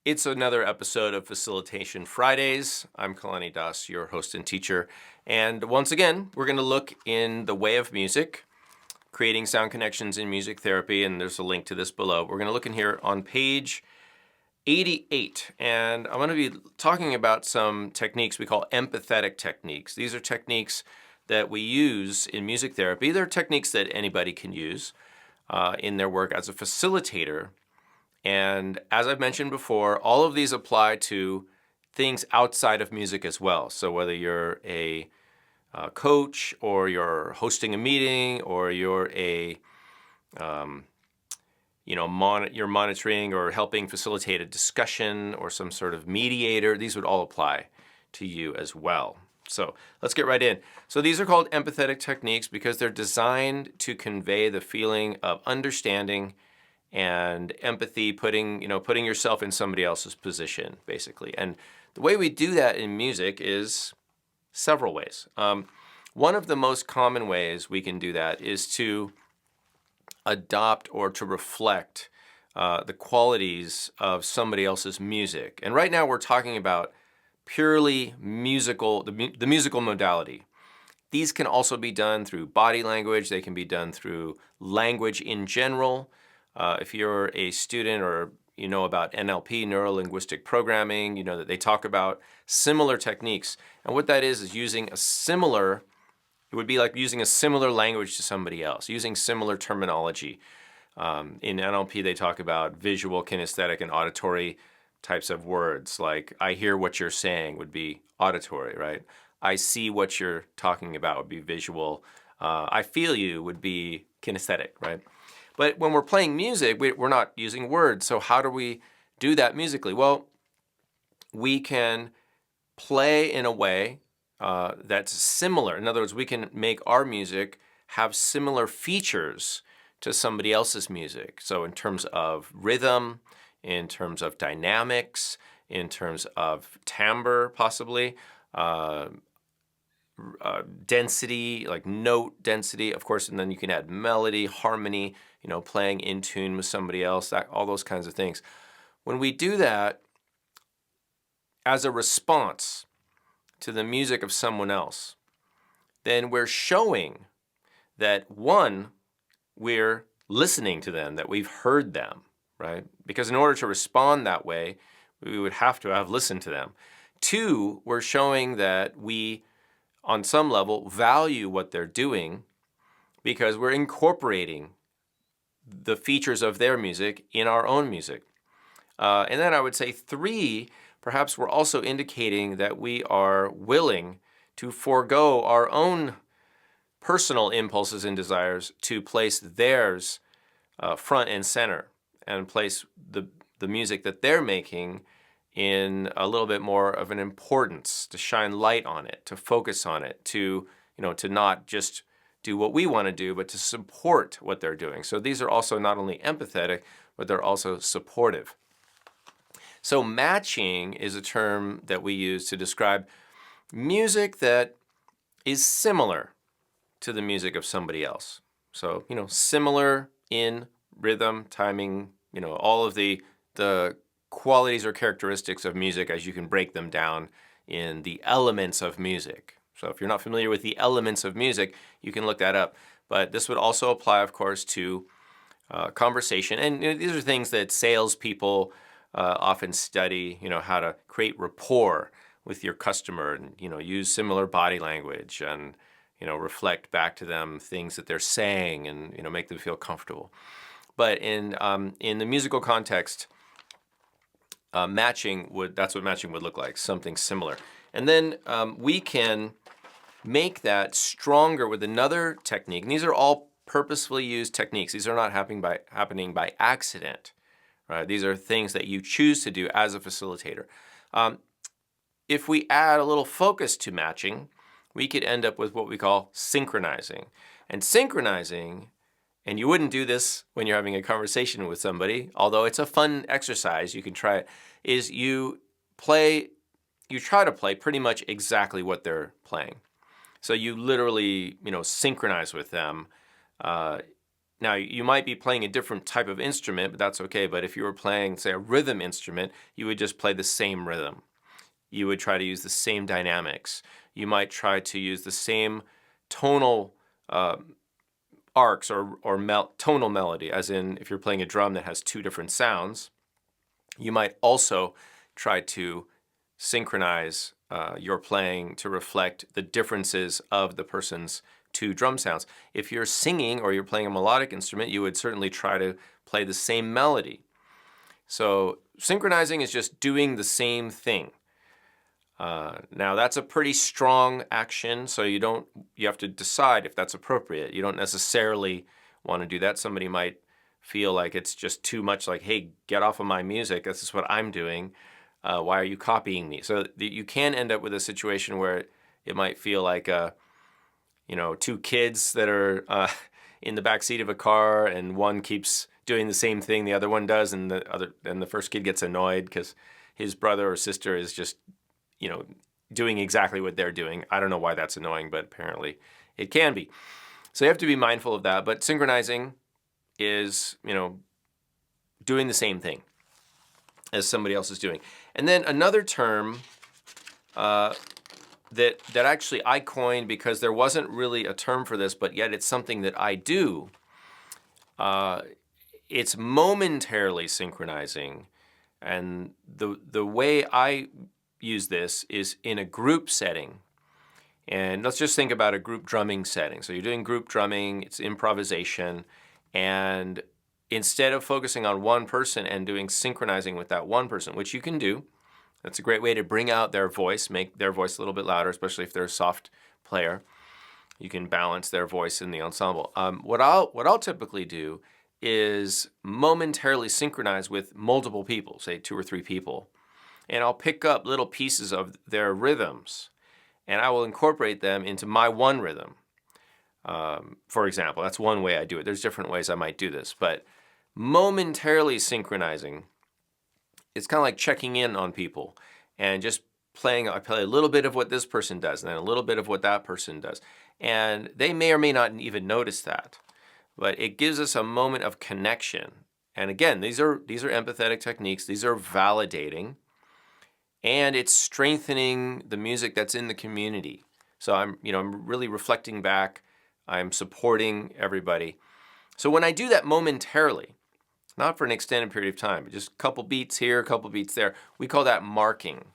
It's another episode of Facilitation Fridays. I'm Kalani Das, your host and teacher. And once again, we're going to look in the way of music, creating sound connections in music therapy, and there's a link to this below. We're going to look in here on page 88, and I'm going to be talking about some techniques we call empathetic techniques. These are techniques that we use in music therapy. They're techniques that anybody can use in their work as a facilitator. And as I've mentioned before, all of these apply to things outside of music as well. So whether you're a coach, or you're hosting a meeting, or you're you're monitoring or helping facilitate a discussion or some sort of mediator, these would all apply to you as well. So let's get right in. So these are called empathetic techniques because they're designed to convey the feeling of understanding and empathy, putting yourself in somebody else's position, basically. And the way we do that in music is several ways. One of the most common ways we can do that is to adopt or to reflect the qualities of somebody else's music. And right now we're talking about purely musical, the musical modality. These can also be done through body language. They can be done through language in general. If you're a student or you know about NLP, neuro-linguistic programming, you know that they talk about similar techniques. And what that is using a similar, it would be like using a similar language to somebody else, using similar terminology. In NLP, they talk about visual, kinesthetic, and auditory types of words. Like, I hear what you're saying would be auditory, right? I see what you're talking about would be visual. I feel you would be kinesthetic, right? But when we're playing music, we're not using words. So how do we do that musically? Well, we can play in a way that's similar. In other words, we can make our music have similar features to somebody else's music. So in terms of rhythm, in terms of dynamics, in terms of timbre, possibly, density, like note density, of course, and then you can add melody, harmony, playing in tune with somebody else, all those kinds of things. When we do that as a response to the music of someone else, then we're showing that, one, we're listening to them, that we've heard them, right? Because in order to respond that way, we would have to have listened to them. Two, we're showing that we, on some level, value what they're doing because we're incorporating the features of their music in our own music. And then I would say three, perhaps we're also indicating that we are willing to forego our own personal impulses and desires to place theirs front and center and place the music that they're making in a little bit more of an importance, to shine light on it, to focus on it, to not just do what we want to do, but to support what they're doing. So these are also not only empathetic, but they're also supportive. So matching is a term that we use to describe music that is similar to the music of somebody else. So, similar in rhythm, timing, all of the qualities or characteristics of music as you can break them down in the elements of music. So if you're not familiar with the elements of music, you can look that up. But this would also apply, of course, to conversation. And these are things that salespeople often study, how to create rapport with your customer and, use similar body language and, reflect back to them things that they're saying and, make them feel comfortable. But in the musical context, that's what matching would look like, something similar. And then we can make that stronger with another technique. And these are all purposefully used techniques. These are not happening by accident, right? These are things that you choose to do as a facilitator. If we add a little focus to matching, we could end up with what we call synchronizing. And synchronizing, and you wouldn't do this when you're having a conversation with somebody, although it's a fun exercise, you can try it, is you try to play pretty much exactly what they're playing. So you literally, synchronize with them Now, you might be playing a different type of instrument, but that's okay. But if you were playing, say, a rhythm instrument, you would just play the same rhythm. You would try to use the same dynamics. You might try to use the same tonal arcs or tonal melody, as in if you're playing a drum that has two different sounds, you might also try to synchronize your playing to reflect the differences of the person's two drum sounds. If you're singing or you're playing a melodic instrument, you would certainly try to play the same melody. So synchronizing is just doing the same thing. Now that's a pretty strong action, so you have to decide if that's appropriate. You don't necessarily want to do that. Somebody might feel like it's just too much, like, hey, get off of my music. This is what I'm doing. Why are you copying me? So you can end up with a situation where it might feel like, two kids that are in the back seat of a car, and one keeps doing the same thing the other one does, and the first kid gets annoyed because his brother or sister is just doing exactly what they're doing. I don't know why that's annoying, but apparently it can be. So you have to be mindful of that. But synchronizing is, doing the same thing as somebody else is doing. And then another term that actually I coined, because there wasn't really a term for this, but yet it's something that I do. It's momentarily synchronizing. And the way I use this is in a group setting. And let's just think about a group drumming setting. So you're doing group drumming, it's improvisation, and instead of focusing on one person and doing synchronizing with that one person, which you can do, that's a great way to bring out their voice, make their voice a little bit louder, especially if they're a soft player. You can balance their voice in the ensemble. What I'll typically do is momentarily synchronize with multiple people, say 2 or 3 people. And I'll pick up little pieces of their rhythms, and I will incorporate them into my one rhythm. For example, that's one way I do it. There's different ways I might do this, but momentarily synchronizing, it's kind of like checking in on people and just I play a little bit of what this person does and then a little bit of what that person does. And they may or may not even notice that, but it gives us a moment of connection. And again, these are empathetic techniques. These are validating. And it's strengthening the music that's in the community. So I'm really reflecting back. I'm supporting everybody. So when I do that momentarily, not for an extended period of time, but just a couple beats here, a couple beats there, we call that marking.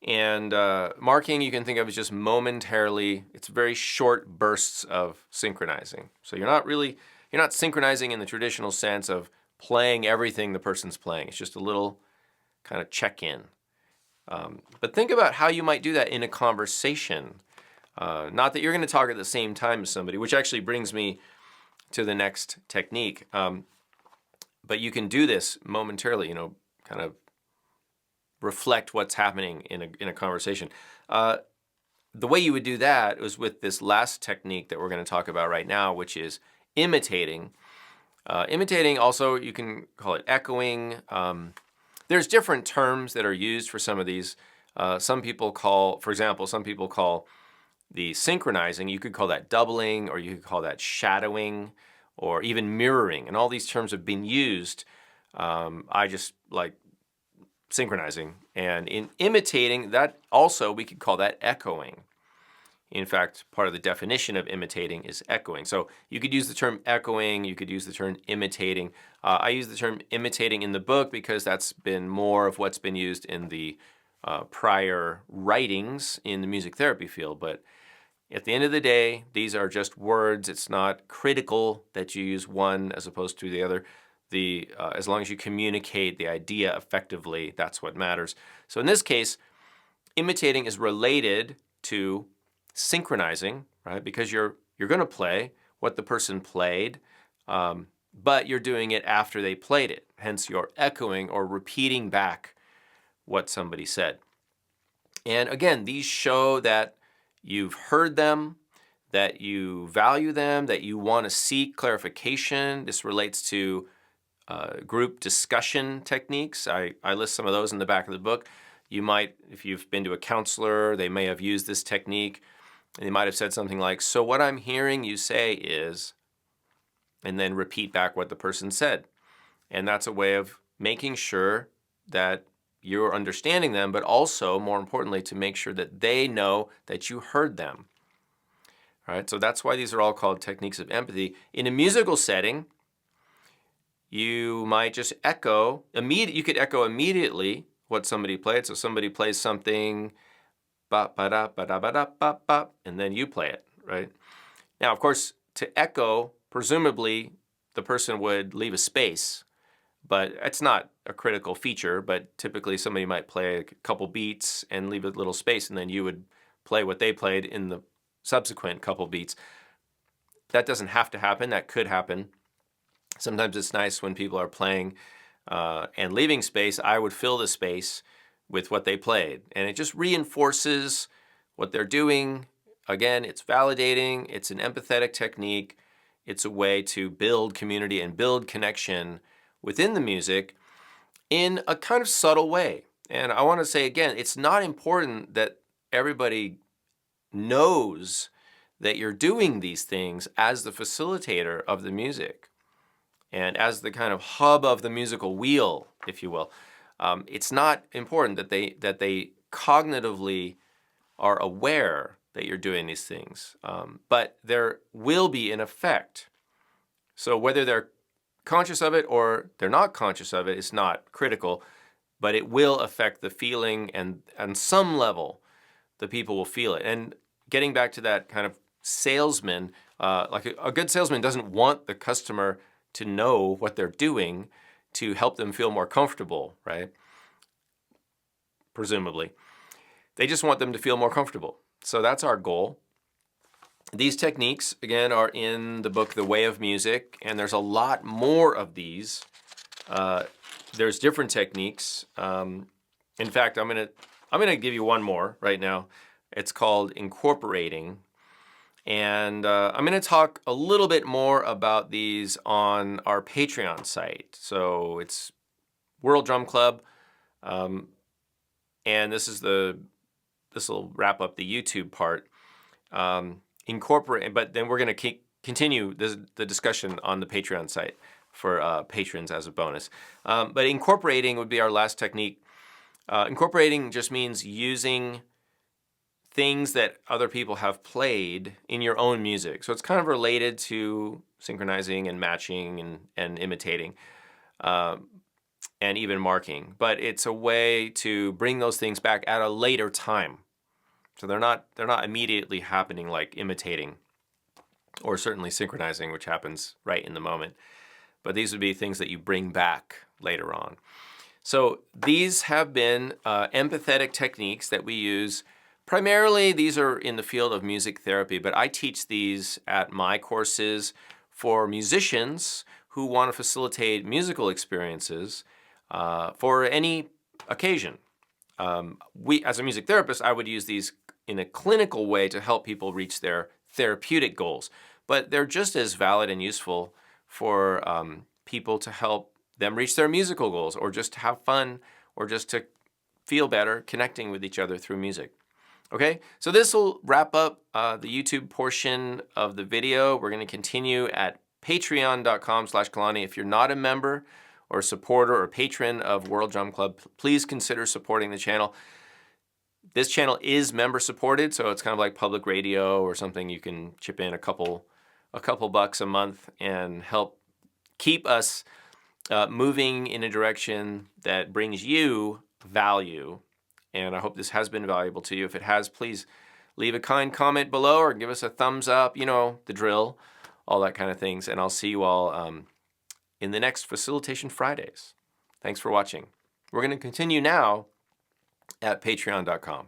And marking you can think of as just momentarily. It's very short bursts of synchronizing. So you're not synchronizing in the traditional sense of playing everything the person's playing. It's just a little kind of check-in. But think about how you might do that in a conversation. Not that you're going to talk at the same time as somebody, which actually brings me to the next technique. But you can do this momentarily, kind of reflect what's happening in a conversation. The way you would do that is with this last technique that we're going to talk about right now, which is imitating. Imitating also, you can call it echoing. There's different terms that are used for some of these. Some people call the synchronizing, you could call that doubling, or you could call that shadowing, or even mirroring. And all these terms have been used. I just like synchronizing. And in imitating, that also, we could call that echoing. In fact, part of the definition of imitating is echoing. So you could use the term echoing, you could use the term imitating. I use the term imitating in the book because that's been more of what's been used in the prior writings in the music therapy field. But at the end of the day, these are just words. It's not critical that you use one as opposed to the other. As long as you communicate the idea effectively, that's what matters. So in this case, imitating is related to synchronizing, right? Because you're going to play what the person played, but you're doing it after they played it. Hence, you're echoing or repeating back what somebody said. And again, these show that you've heard them, that you value them, that you want to seek clarification. This relates to group discussion techniques. I list some of those in the back of the book. You might, if you've been to a counselor, they may have used this technique. They might have said something like, so what I'm hearing you say is, and then repeat back what the person said. And that's a way of making sure that you're understanding them, but also, more importantly, to make sure that they know that you heard them. All right, so that's why these are all called techniques of empathy. In a musical setting, you might just echo, you could echo immediately what somebody played. So somebody plays something, ba-ba-da, ba-da-ba-da, ba-ba, and then you play it, right? Now, of course, to echo, presumably the person would leave a space, but it's not a critical feature, but typically somebody might play a couple beats and leave a little space, and then you would play what they played in the subsequent couple beats. That doesn't have to happen. That could happen. Sometimes it's nice when people are playing and leaving space. I would fill the space with what they played, and it just reinforces what they're doing. Again, it's validating. It's an empathetic technique. It's a way to build community and build connection within the music in a kind of subtle way. And I want to say again, it's not important that everybody knows that you're doing these things as the facilitator of the music and as the kind of hub of the musical wheel, if you will. It's not important that they cognitively are aware that you're doing these things, but there will be an effect. So whether they're conscious of it or they're not conscious of it, it's not critical, but it will affect the feeling, and on some level, the people will feel it. And getting back to that kind of salesman, like a good salesman doesn't want the customer to know what they're doing to help them feel more comfortable, right? Presumably. They just want them to feel more comfortable. So that's our goal. These techniques, again, are in the book, The Way of Music, and there's a lot more of these. There's different techniques. In fact, I'm gonna give you one more right now. It's called incorporating. And I'm going to talk a little bit more about these on our Patreon site. So it's World Drum Club, and this will wrap up the YouTube part. But then we're going to continue the discussion on the Patreon site for patrons as a bonus. But incorporating would be our last technique. Incorporating just means using things that other people have played in your own music. So it's kind of related to synchronizing and matching and imitating and even marking. But it's a way to bring those things back at a later time. So they're not immediately happening like imitating or certainly synchronizing, which happens right in the moment. But these would be things that you bring back later on. So these have been empathetic techniques that we use. Primarily, these are in the field of music therapy, but I teach these at my courses for musicians who want to facilitate musical experiences for any occasion. As a music therapist, I would use these in a clinical way to help people reach their therapeutic goals, but they're just as valid and useful for people to help them reach their musical goals, or just to have fun, or just to feel better connecting with each other through music. Okay, so this will wrap up the YouTube portion of the video. We're going to continue at patreon.com/Kalani. If you're not a member or supporter or patron of World Drum Club, please consider supporting the channel. This channel is member supported, so it's kind of like public radio or something. You can chip in a couple bucks a month and help keep us moving in a direction that brings you value. And I hope this has been valuable to you. If it has, please leave a kind comment below or give us a thumbs up, you know, the drill, all that kind of things. And I'll see you all in the next Facilitation Fridays. Thanks for watching. We're going to continue now at patreon.com.